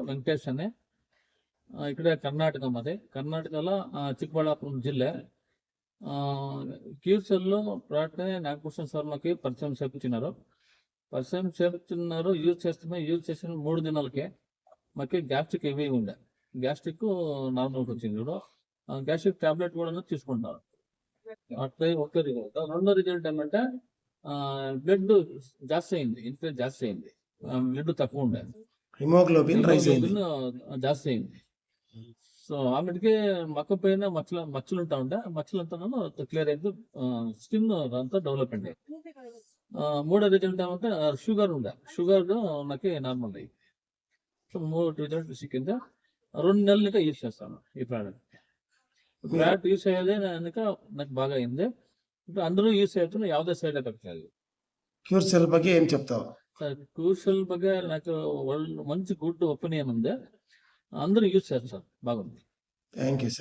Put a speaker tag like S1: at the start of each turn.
S1: ವೆಂಕಟೇಶ್ ಅನೆ ಈ ಕಡೆ ಕರ್ನಾಟಕ ಮಾದೆ ಕರ್ನಾಟಕలో చిక్కబళ్ళాపురం జిల్లా క్యూసెల్లో ప్రాటనే నాగభూషణ్ శర్మకి పరిచయం చేపించినారు యూజ్ చేసిన 3 దినాలకే మాకు గ్యాస్ట్రిక్ హెవీ ఉండే గ్యాస్ట్రిక్ నార్మల్కి వచ్చింది కూడా గ్యాస్ట్రిక్ టాబ్లెట్ కూడా తీసుకుంటున్నారు అట్లా ఒక రిజల్ట్. రెండో రిజల్ట్ ఏమంటే బ్లడ్ జాస్తి అయింది, ఇన్ఫ్లెక్స్ జాస్తి అయింది, బ్లడ్ తక్కువ ఉండే,
S2: హిమోగ్లోబిన్
S1: జాస్తి అయింది. సో ఆమెకి మక్క పైన మచ్చలు ఉంటా ఉంటే మచ్చలంతా క్లియర్ అయింది, స్కిన్ అంతా డెవలప్మెంట్ అయింది. మూడో రిజల్ట్ ఏమంటే షుగర్ నాకు నార్మల్ అయ్యింది. So 3 result సిక్కింది. 2 నెలలు ఇంకా యూజ్ చేస్తాను ఈ ప్రోడక్ట్ యూజ్ అయ్యేది నాకు బాగా అయింది. ఇప్పుడు అందరూ యూజ్ చేస్తున్నా ಯಾವುದೇ సైడ్ ఎఫెక్ట్ లేదు.
S2: క్యూర్సెల్ ಬಗ್ಗೆ ఏం చెప్తావు?
S1: క్యూర్సెల్ ಬಗ್ಗೆ నాకు మంచి గుడ్ ఒపీనియన్ ఉంది, అందరూ యూజ్ చేస్తారు, బాగుంది.
S2: Thank you sir.